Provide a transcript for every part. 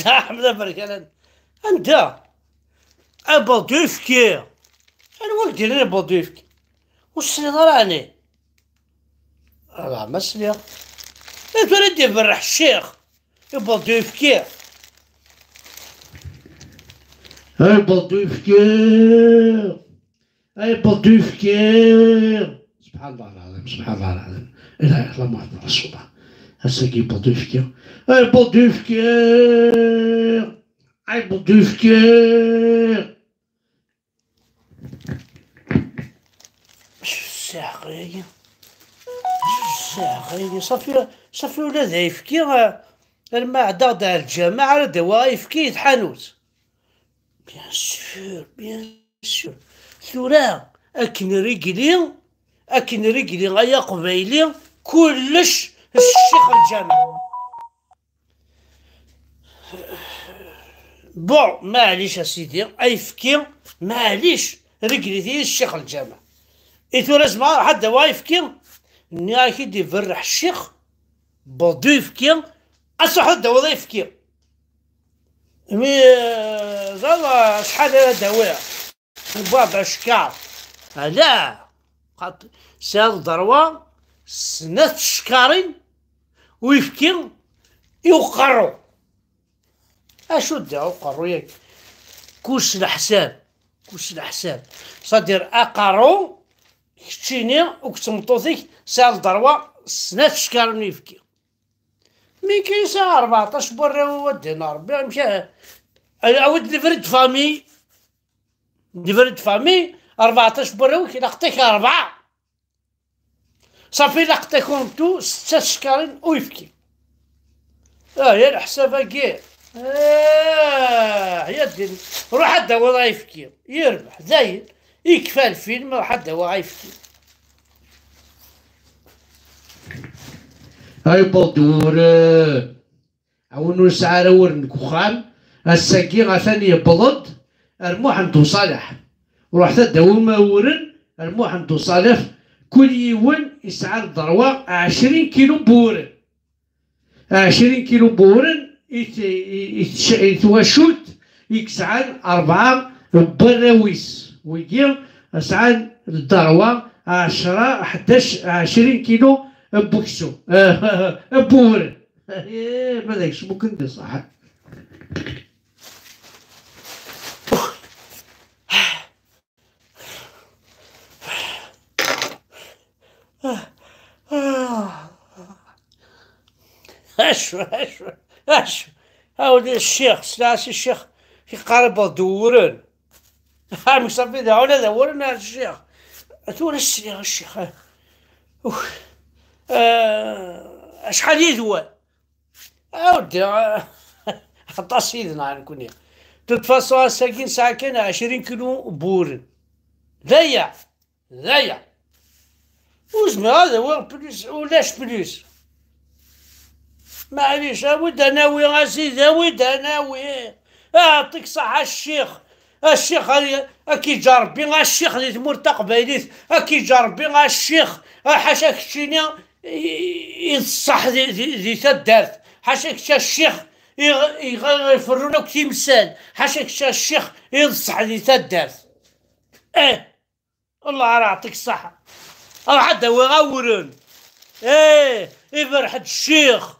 أحمد بركان أنت أبغى يفكي. أنا ولدي أنا أبغى يفكي. وش اللي ضراني؟ راه مسلية. أنت ولدي برح الشيخ يبغى يفكي. أبغى يفكي. أبغى يفكي. سبحان الله العظيم، سبحان الله العظيم، لا إله إلا الله محمد رسول الله. هسا يبغى يفكي. أبغى يفكي. أبغى يفكي. الساعة خيري صافي ولاد يفكي. المعدة تاع الجامعة راه دوا يفكي يتحانوت. بيان سور بيان سور. ثورا أكن رجلي غيا قبايلي كلش الشيخ الجامع. بون معليش اسيدي ايفكي معليش رجلي ديال الشيخ الجامع. ثورا زعما حد دوا يفكي ني كي يفرح الشيخ بودو يفكي اصح حد دوا يفكي. مي زعما شحال هذا دواء بعض اشكال. لا قد سال ضروة سنة شكارين ويفكي يوقرو. اشو دا وقرو ياك كوش الحساب صدير اقارو كتشيني وكتمطوثيك سال ضروة سنة شكارين ويفكي. مي كاين ساعة 14 برا ودينا ربي مشى عاود ديفرد فامي 14 برا كي لقيتك 4 صافي لقيتكم انتو 6 شكارين ويفكي. يا الحساب كاع يا دين روح حدا هو غيفكي يربح زايد يكفى الفيلم روح حدا هو غيفكي. هاي بودور عاونو ساعة ورنك وخام الساكي غثاني بلد الموح عندو صالح ورحت داوما ورن الموح عندو صالح كل يوم يسعى الضروة 20 كيلو بورن. 20 كيلو بورن يتواشوت يكسعان 4 براويس ويجي يسعى الضروة 10 11 20 كيلو بوكسو بورن. ما داكش ممكن دي صح. اشو هاولي الشيخ سلاسي الشيخ يقارب دورن. مش صافي داونا دورن هاد الشيخ تورا الشيخ شحال يدوى اودي حطا سيدنا نكون توت فاصون ساكن ساعة كان 20 كيلو بورن ضيع وزما هذا هو بليس ولاش بليس. معليش ود اناوي اسيدي ود اناوي يعطيك صحة الشيخ اكي جاربي الشيخ اللي تمور تقبايليت اكي جاربي الشيخ حاشاك تشيني يصح ذي تدارت حاشاك الشيخ يفرونك تمثال حاشاك الشيخ يصح ذي تدارت. الله راه يعطيك الصحة او حتى هو غورن يفرحة الشيخ.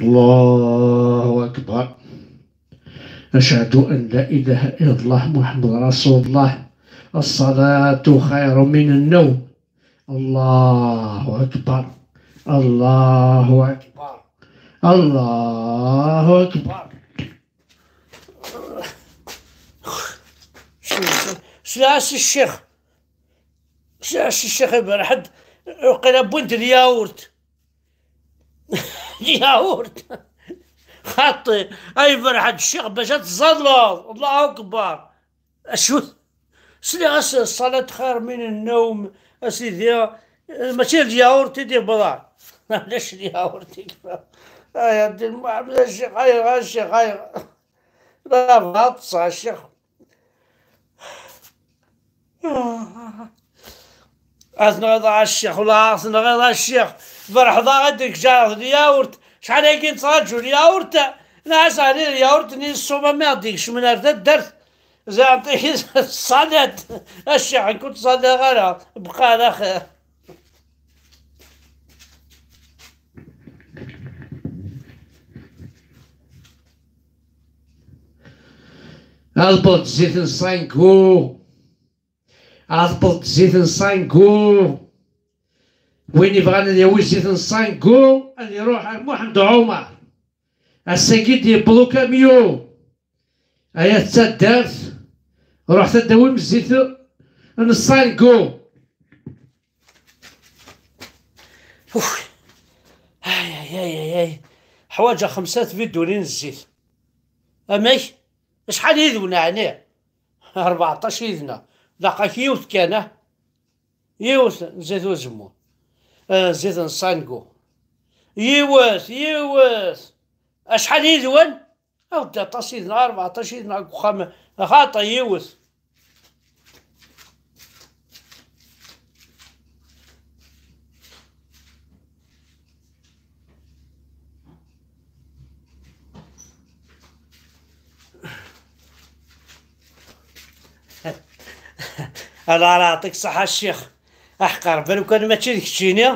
الله أكبر. أشهد أن لا إله إلا الله محمد رسول الله. الصلاة خير من النوم. الله أكبر الله أكبر الله أكبر. سلاس الشيخ يبقى حد وقيل بنت الياورت خاطي اي فرحة الشيخ باش تزلط. الله اكبر. اشو سلاس الصلاة خير من النوم اسيدي ماشي الياورت يدير بضاع. علاش الياورت يكفى يا دي المحمد الشيخ الشيخ لا غطس الشيخ. أثنغيض على الشيخ ولا أثنغيض على الشيخ فرح ضاغدك جاء الياورت شحال هيك نتراجعو الياورت ناس عليه الياورت نيس الصوبة ما يعطيكش من هذا الدرس زي نعطيك الصلاة الشيخ كنت صلي غيرها بقى على خير. أضبط زيت نصاينكو أضبط زيت نصاينكو وين يبغى ندير زيت نصاينكو اللي يروح محمد عمر الساكيت يبلو كاميو أيا تدارت روح تداوي من الزيت نصاينكو. هاي حوايج 5 فيديو لين الزيت أماي شحال يذونا هنا 14 يذنا لقاك يوث كان يوث زيت وزمون زيت نصاينكو يوث اشحال يذون او 13 يذنا 14 يذنا خاطا يوث. الله يعطيك الصحة الشيخ احقر لو كان ما تشيكشيني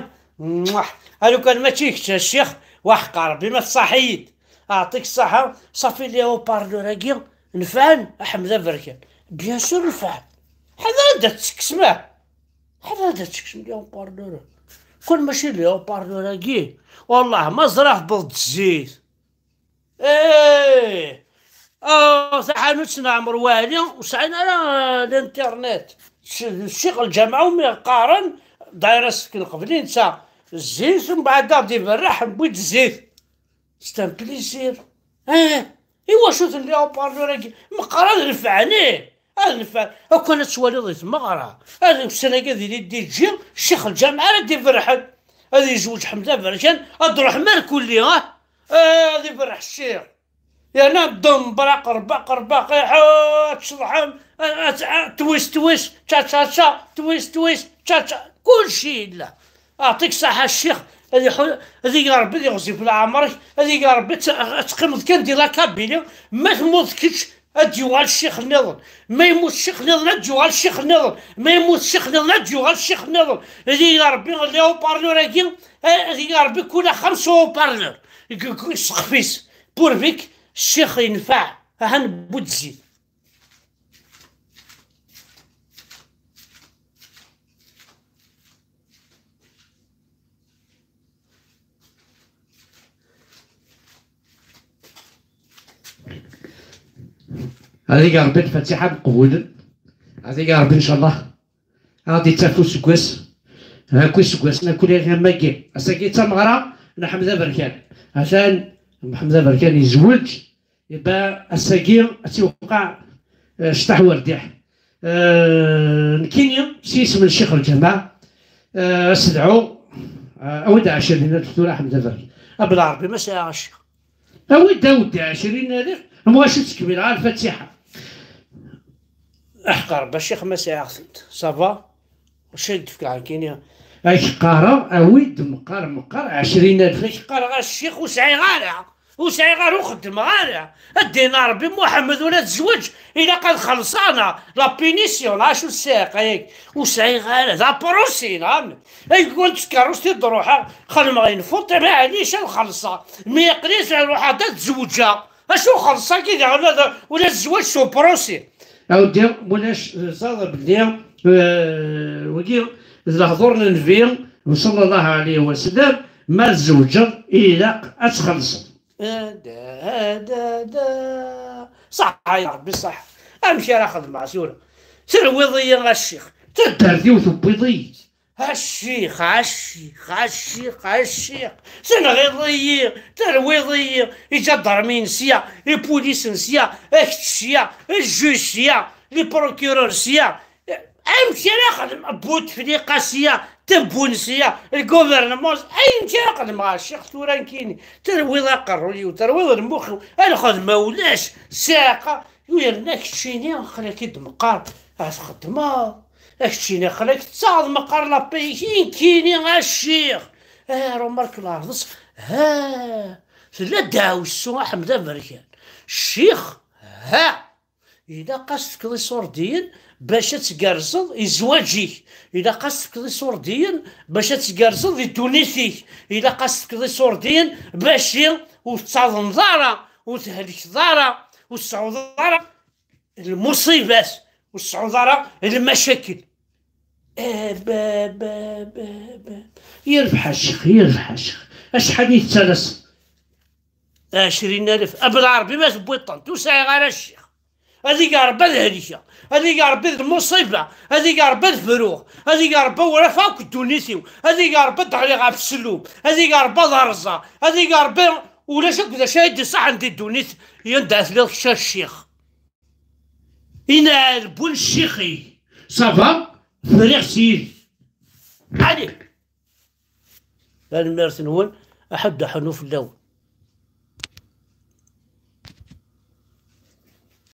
لو كان ما تشيكش الشيخ واحقر بما تصحيد اعطيك الصحة صافي لي هو بارلوراكي نفعل احمد بركان بيان سور نفعل هذا تسكسمه هذا تسكسم لي هو بارلورا كون ماشي لي هو بارلوراكي والله ما زرعت بلد الزيت ايه ثحانوت نعمر والي وسعينا على الانترنت الشيخ الجامعة ومي قارن دايرة سكن قبلين نتا الزيت ومن بعد غادي برح نبويد الزيت ستان بليزير ايوا شوف اللي هو بارلوراكي مقرا نفعني هذا نفع او كانت توالي مغرى هذا السنة كذي دي تجي الشيخ الجامعة غادي فرحن هذا يزوج حمزة بركان هاد روح مال كلي غادي فرح الشيخ يا نضم برق رباق تصلحم تويس تشا تشا تشا تويس تشا تشا كلشي لا اعطيك صحة الشيخ هذيك يا ربي يغزي في عمرك هذيك يا ربي تقمض كان دير كابيلي ما تموتكش اديوها الشيخ النظر ما يموت الشيخ النظر اديوها الشيخ النظر ما يموت الشيخ النظر اديوها الشيخ النظر هذيك يا ربي اللي هو بارلوراكي هذيك يا ربي كلها 5 هو بارلور سقفيس بورفيك الشيخ ينفع هنبود الزيت. هذيك ربي الفاتحة مقبولة هذيك ربي إن شاء الله غادي تافو سكواس هاكو سكواس ناكل غير ماكي أساكي تمغرا حمزة بركان عشان حمزة بركان يزوج يبقى الساكي تيوقع شطح ورديح نكينيا سيس من الشيخ الجماعة استدعو أود 20 الدكتورة حمزة بركان بالعربي ما ساعة الشيخ أود 20 هذيك مواش تكمل على الفاتحة احقر بالشيخ ما ساعة صافا واش يدفك على كينيا اش قارا أود مقار 20,000 اش قارا الشيخ وسعي غارع وخدم غارع الدينار بمحمد ولا تزوج إلا قد خلصانا لا بينيسيون عاشو الساق هيك وسعي غارع ذا بروسين اي كنت كاروستي دروحها خل ما ينفوت معليش الخلصة ما يقريش روحها تزوجها اشو خلصة كذا ولا الزواج شو بروسين أودي مولاش صادر بلي وكي حضورنا نفير وصلى الله عليه وسلم ما الزوجة إلا أتخلص صح يا ربي صح امشي ناخذ معزوله ترويضيه غا الشيخ تدردي وتبيضي الشيخ سنغيضيه ترويضيه يجدر من سيا لي بوليس سيا اكتشيا الجوج سيا لي بروكيرور سيا امشي ناخذ بوتفليقه سيا تبونسيا الجوفرنمون اي امشي ناخذ مع الشيخ تورانكيني ترويض قرولي وترويض المخ ناخذ ما ولاش ساقه ويرناك تشيني خليك يد مقار خدمه اكتشيني خليك تصاد مقارنة بيكين كيني الشيخ. رومارك العرض لا داو السوء حمد امريكان الشيخ. إذا قصدك ذي صوردين باش تقرصل يزواجيك، إذا قصدك ذي صوردين باش تقرصل ذي دونيتيك، إذا قصدك ذي صوردين باش وتصادم ضارة وتهلك ضارة وتصعود ضارة المصيبات وتصعود ضارة المشاكل. يربح الشيخ يربح الشيخ. اشحال يتسلس؟ 20,000 بالعربي ما تبويطن توسعي غير الشيخ. هذيك ربا الهليكة، هذيك ربا المصيبة، هذيك ربا الفروغ، هذيك ربا ولا فوق الدونيسيو، هذيك ربا الدغليغة في السلوب، هذيك ربا ضرزة، هذيك ربا ولا شك ذا شاهد صح عند الدونيس يندعس لك الشيخ. ينال بون الشيخي صافا فريق سيدي عليك. الميرث نون أحد حنوف اللون